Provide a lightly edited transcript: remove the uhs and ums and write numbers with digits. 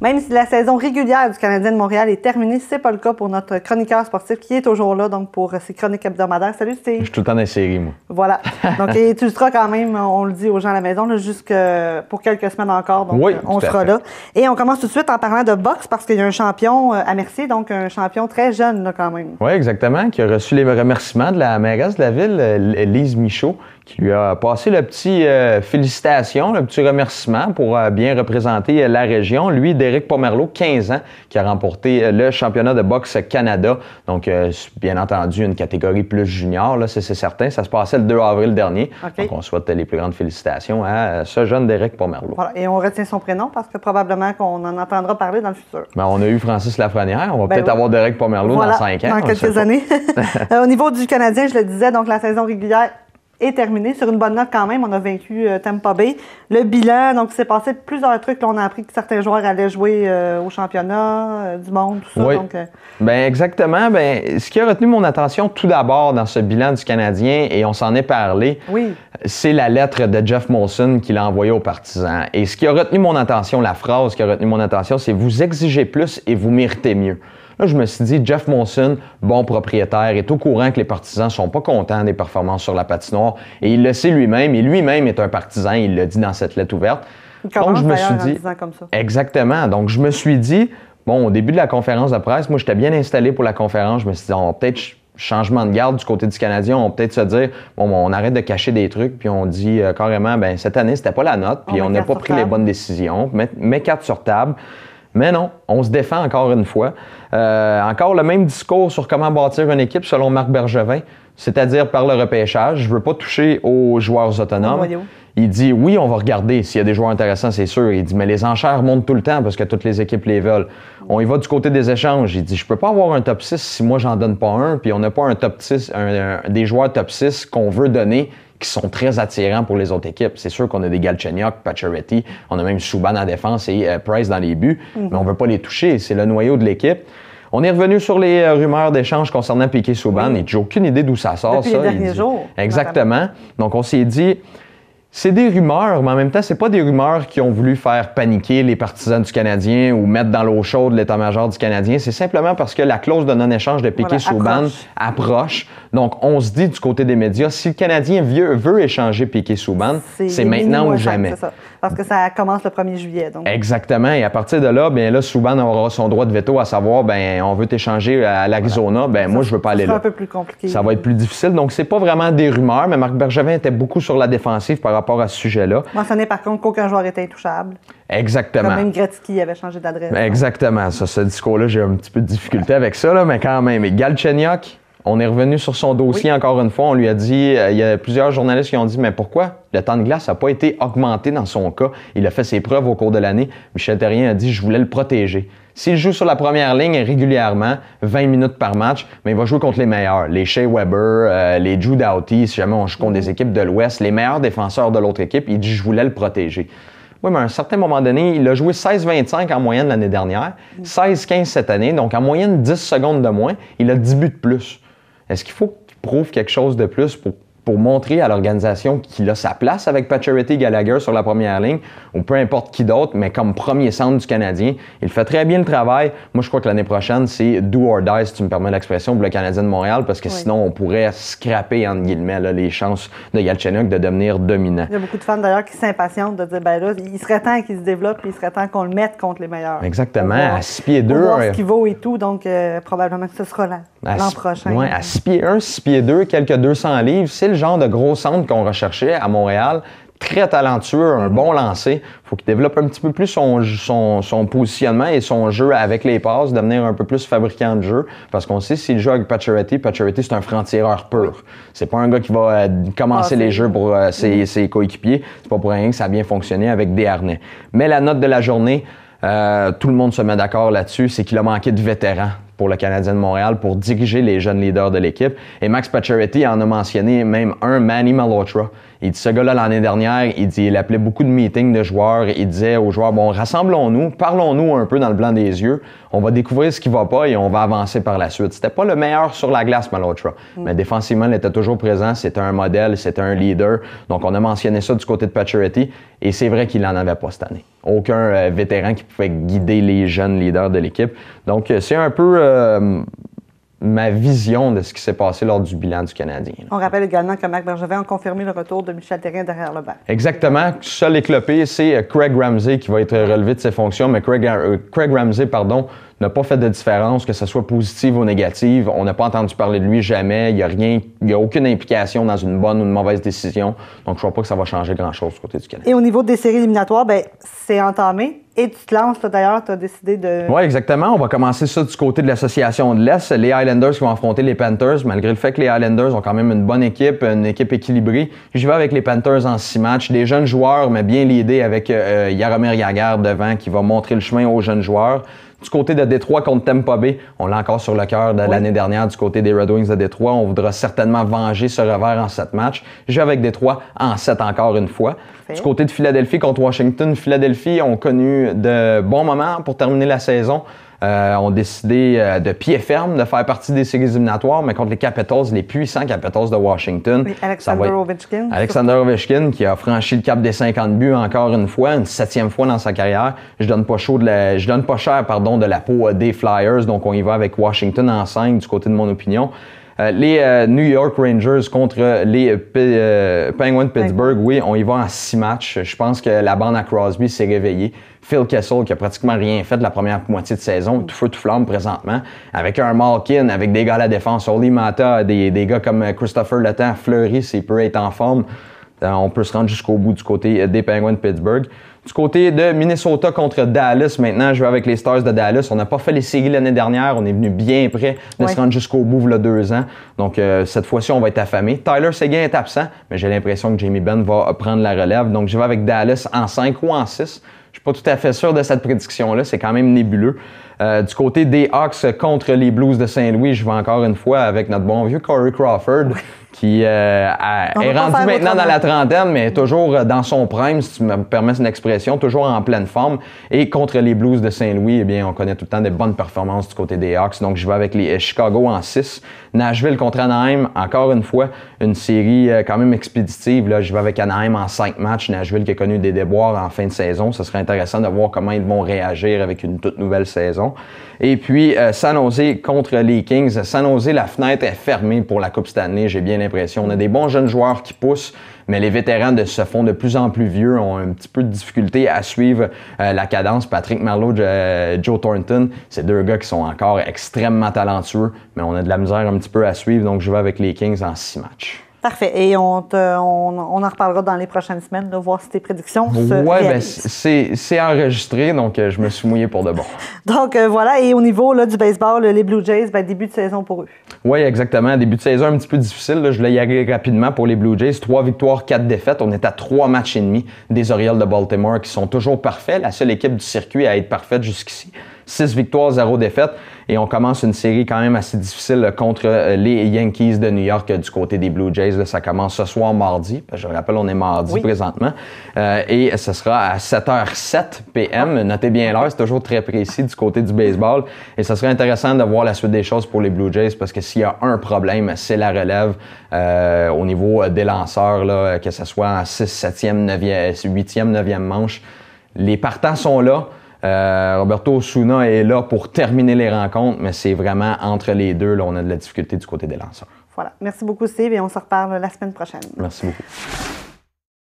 Même si la saison régulière du Canadien de Montréal est terminée, c'est pas le cas pour notre chroniqueur sportif qui est toujours là, donc pour ses chroniques hebdomadaires. Salut Steve. Je suis tout le temps dans les séries, moi. Voilà. Donc, tu le seras quand même, on le dit aux gens à la maison, là, jusque pour quelques semaines encore. Donc, oui, on sera là. Et on commence tout de suite en parlant de boxe parce qu'il y a un champion à Mercier, donc un champion très jeune, là, quand même. Oui, exactement, qui a reçu les remerciements de la mairesse de la ville, Lise Michaud, qui lui a passé le petit félicitations, le petit remerciement pour bien représenter la région. Lui, Derek Pomerleau, 15 ans, qui a remporté le championnat de boxe Canada. Donc, bien entendu, une catégorie plus junior, là, c'est certain. Ça se passait le 2 avril dernier. Okay. Donc, on souhaite les plus grandes félicitations à ce jeune Derek Pomerleau. Voilà. Et on retient son prénom parce que probablement qu'on en entendra parler dans le futur. Ben, on a eu Francis Lafrenière. On va peut-être avoir Derek Pomerleau dans 5 ans. Dans quelques années. Au niveau du Canadien, je le disais, donc la saison régulière est terminé sur une bonne note quand même. On a vaincu Tampa Bay. Le bilan, donc, il s'est passé plusieurs trucs. Là, on a appris que certains joueurs allaient jouer au championnat du monde, tout ça. Oui. Donc, Bien, exactement. Bien, ce qui a retenu mon attention tout d'abord dans ce bilan du Canadien, et on s'en est parlé, c'est la lettre de Jeff Molson qu'il a envoyée aux partisans. Et ce qui a retenu mon attention, la phrase qui a retenu mon attention, c'est « Vous exigez plus et vous méritez mieux ». Là, je me suis dit, Jeff Molson, bon propriétaire, est au courant que les partisans ne sont pas contents des performances sur la patinoire et il le sait lui-même, et lui-même est un partisan, il l'a dit dans cette lettre ouverte. Donc, je me suis dit, en disant comme ça. Exactement. Donc, je me suis dit, bon, au début de la conférence de presse, moi, j'étais bien installé pour la conférence. Je me suis dit, on va peut-être changement de garde du côté du Canadien, on va peut-être se dire, bon, on arrête de cacher des trucs, puis on dit carrément, ben cette année, c'était pas la note, puis on n'a pas pris les bonnes décisions. Mets carte sur table. Mais non, on se défend encore une fois. Encore le même discours sur comment bâtir une équipe selon Marc Bergevin, c'est-à-dire par le repêchage. Je ne veux pas toucher aux joueurs autonomes. Il dit, oui, on va regarder s'il y a des joueurs intéressants, c'est sûr. Il dit, mais les enchères montent tout le temps parce que toutes les équipes les veulent. On y va du côté des échanges. Il dit, je peux pas avoir un top 6 si moi, j'en donne pas un, puis on n'a pas un top 6, des joueurs top 6 qu'on veut donner qui sont très attirants pour les autres équipes. C'est sûr qu'on a des Galchenyuk, Pacioretty, on a même Subban en défense et Price dans les buts, mais on ne veut pas les toucher. C'est le noyau de l'équipe. On est revenu sur les rumeurs d'échange concernant Piquet Subban et j'ai aucune idée d'où ça sort. Depuis les derniers jours. Exactement. Donc, on s'est dit, c'est des rumeurs, mais en même temps, c'est pas des rumeurs qui ont voulu faire paniquer les partisans du Canadien ou mettre dans l'eau chaude l'état-major du Canadien. C'est simplement parce que la clause de non-échange de Piquet Subban approche. Donc, on se dit du côté des médias, si le Canadien veut échanger Piquet Subban, c'est maintenant ou jamais. C'est ça. Parce que ça commence le 1er juillet. Donc. Exactement. Et à partir de là, bien là, Subban aura son droit de veto à savoir, ben on veut t'échanger à l'Arizona. Ben moi, je veux pas aller là. Ça sera un peu plus compliqué. Ça va être plus difficile. Donc, c'est pas vraiment des rumeurs, mais Marc Bergevin était beaucoup sur la défensive par rapport à ce sujet-là. Mentionné par contre qu'aucun joueur était intouchable. Exactement. Comme même Gretzky avait changé d'adresse. Exactement. Ça, ce discours-là, j'ai un petit peu de difficulté avec ça, là, mais quand même. Et Galchenyuk, on est revenu sur son dossier encore une fois. On lui a dit, il y a plusieurs journalistes qui ont dit, mais pourquoi le temps de glace n'a pas été augmenté dans son cas? Il a fait ses preuves au cours de l'année. Michel Therrien a dit, je voulais le protéger. S'il joue sur la première ligne régulièrement, 20 minutes par match, mais il va jouer contre les meilleurs. Les Shea Weber, les Drew Doughty, si jamais on joue contre des équipes de l'Ouest, les meilleurs défenseurs de l'autre équipe. Il dit, je voulais le protéger. Oui, mais à un certain moment donné, il a joué 16-25 en moyenne l'année dernière, 16-15 cette année, donc en moyenne 10 secondes de moins, il a 10 buts de plus. Est-ce qu'il faut qu'il prouve quelque chose de plus pour montrer à l'organisation qu'il a sa place avec Pacioretty et Gallagher sur la première ligne, ou peu importe qui d'autre, mais comme premier centre du Canadien? Il fait très bien le travail. Moi, je crois que l'année prochaine, c'est do or die, si tu me permets l'expression, pour le Canadien de Montréal, parce que sinon, on pourrait scraper, entre guillemets, là, les chances de Galchenyuk de devenir dominant. Il y a beaucoup de fans, d'ailleurs, qui s'impatientent de dire, ben là, il serait temps qu'il se développe, il serait temps qu'on le mette contre les meilleurs. Exactement, à 6 pieds 2. Voir ce qu'il vaut et tout, donc probablement que ce sera l'an prochain. Oui, à 6 pieds 1, 6 pieds 2, quelques 200 livres, c'est le genre de gros centre qu'on recherchait à Montréal. Très talentueux, un bon lancer. Il faut qu'il développe un petit peu plus son positionnement et son jeu avec les passes, devenir un peu plus fabricant de jeu. Parce qu'on sait, s'il joue avec Pacioretty, c'est un franc-tireur pur. C'est pas un gars qui va commencer les jeux pour ses coéquipiers. C'est pas pour rien que ça a bien fonctionné avec Desharnais. Mais la note de la journée, tout le monde se met d'accord là-dessus, c'est qu'il a manqué de vétérans pour le Canadien de Montréal pour diriger les jeunes leaders de l'équipe. Et Max Pacioretty en a mentionné même un, Manny Malhotra. Il dit, ce gars-là, l'année dernière, il appelait beaucoup de meetings de joueurs. Il disait aux joueurs, bon, rassemblons-nous, parlons-nous un peu dans le blanc des yeux. On va découvrir ce qui va pas et on va avancer par la suite. C'était pas le meilleur sur la glace, Malhotra. Mais défensivement, il était toujours présent. C'était un modèle, c'était un leader. Donc, on a mentionné ça du côté de Pacioretty. Et c'est vrai qu'il n'en avait pas cette année. Aucun vétéran qui pouvait guider les jeunes leaders de l'équipe. Donc, c'est un peu ma vision de ce qui s'est passé lors du bilan du Canadien. On rappelle également que Marc Bergevin a confirmé le retour de Michel Therrien derrière le banc. Exactement. Seul éclopé, c'est Craig Ramsay qui va être relevé de ses fonctions, mais Craig Ramsay, n'a pas fait de différence, que ce soit positive ou négative. On n'a pas entendu parler de lui jamais. Il n'y a aucune implication dans une bonne ou une mauvaise décision. Donc, je ne crois pas que ça va changer grand-chose du côté du Canada. Et au niveau des séries éliminatoires, ben c'est entamé. Et tu te lances, toi, d'ailleurs, tu as décidé de... Oui, exactement. On va commencer ça du côté de l'association de l'Est. Les Highlanders qui vont affronter les Panthers, malgré le fait que les Highlanders ont quand même une bonne équipe, une équipe équilibrée. Je vais avec les Panthers en 6 matchs. Des jeunes joueurs, mais bien leadés avec Jaromir Jagr devant qui va montrer le chemin aux jeunes joueurs. Du côté de Détroit contre Tampa Bay, on l'a encore sur le cœur de l'année dernière du côté des Red Wings de Détroit. On voudra certainement venger ce revers en 7 matchs. Je vais avec Détroit en 7 encore une fois. Du côté de Philadelphie contre Washington, Philadelphie ont connu de bons moments pour terminer la saison. Ont décidé de pied ferme de faire partie des séries éliminatoires, mais contre les Capitals, les puissants Capitals de Washington. Oui, Alexander Ovechkin qui a franchi le cap des 50 buts encore une fois, une 7e fois dans sa carrière. Je donne pas cher de la peau des Flyers, donc on y va avec Washington en 5 du côté de mon opinion. Les New York Rangers contre les Penguins de Pittsburgh, oui, on y va en 6 matchs. Je pense que la bande à Crosby s'est réveillée. Phil Kessel, qui a pratiquement rien fait de la première moitié de saison, tout feu, tout flamme présentement, avec un Malkin, avec des gars à la défense, Oli Mata, des gars comme Christopher Le Temps, Fleury, s'il peut être en forme, on peut se rendre jusqu'au bout du côté des Penguins de Pittsburgh. Du côté de Minnesota contre Dallas, maintenant, je vais avec les Stars de Dallas. On n'a pas fait les séries l'année dernière. On est venu bien près de se rendre jusqu'au bout, il y a 2 ans. Donc, cette fois-ci, on va être affamé. Tyler Seguin est absent, mais j'ai l'impression que Jamie Benn va prendre la relève. Donc, je vais avec Dallas en 5 ou en 6. Je suis pas tout à fait sûr de cette prédiction-là. C'est quand même nébuleux. Du côté des Hawks contre les Blues de Saint-Louis, je vais encore une fois avec notre bon vieux Corey Crawford qui est rendu maintenant dans la trentaine, mais toujours dans son prime, si tu me permets une expression, toujours en pleine forme. Et contre les Blues de Saint-Louis, eh bien, on connaît tout le temps des bonnes performances du côté des Hawks. Donc, je vais avec les Chicago en 6. Nashville contre Anaheim, encore une fois, une série quand même expéditive. Là, je vais avec Anaheim en 5 matchs. Nashville qui a connu des déboires en fin de saison. Ce serait intéressant de voir comment ils vont réagir avec une toute nouvelle saison. Et puis, San Jose contre les Kings. San Jose, la fenêtre est fermée pour la Coupe Stanley, j'ai bien l'impression. On a des bons jeunes joueurs qui poussent, mais les vétérans se font de plus en plus vieux, ont un petit peu de difficulté à suivre la cadence. Patrick Marleau, Joe Thornton, c'est 2 gars qui sont encore extrêmement talentueux, mais on a de la misère un petit peu à suivre, donc je vais avec les Kings en 6 matchs. Parfait. Et on en reparlera dans les prochaines semaines, de voir si tes prédictions se réalisent. Ben, c'est enregistré, donc je me suis mouillé pour de bon. Donc voilà, et au niveau là, du baseball, les Blue Jays, ben, début de saison pour eux. Oui, exactement. Début de saison un petit peu difficile. Là. Je l'ai y aller rapidement pour les Blue Jays. 3 victoires, 4 défaites. On est à 3 matchs et demi des Orioles de Baltimore qui sont toujours parfaits. La seule équipe du circuit à être parfaite jusqu'ici. 6 victoires, 0 défaites. Et on commence une série quand même assez difficile contre les Yankees de New York du côté des Blue Jays. Là, ça commence ce soir mardi. Je rappelle, on est mardi présentement. Et ce sera à 7h07 p.m. Notez bien l'heure, c'est toujours très précis du côté du baseball. Et ce serait intéressant de voir la suite des choses pour les Blue Jays parce que s'il y a un problème, c'est la relève au niveau des lanceurs, là, que ce soit en 6, 7e, 8e, 9e manche. Les partants sont là. Roberto Osuna est là pour terminer les rencontres, mais c'est vraiment entre les deux, là, on a de la difficulté du côté des lanceurs. Voilà. Merci beaucoup, Steve, et on se reparle la semaine prochaine. Merci beaucoup.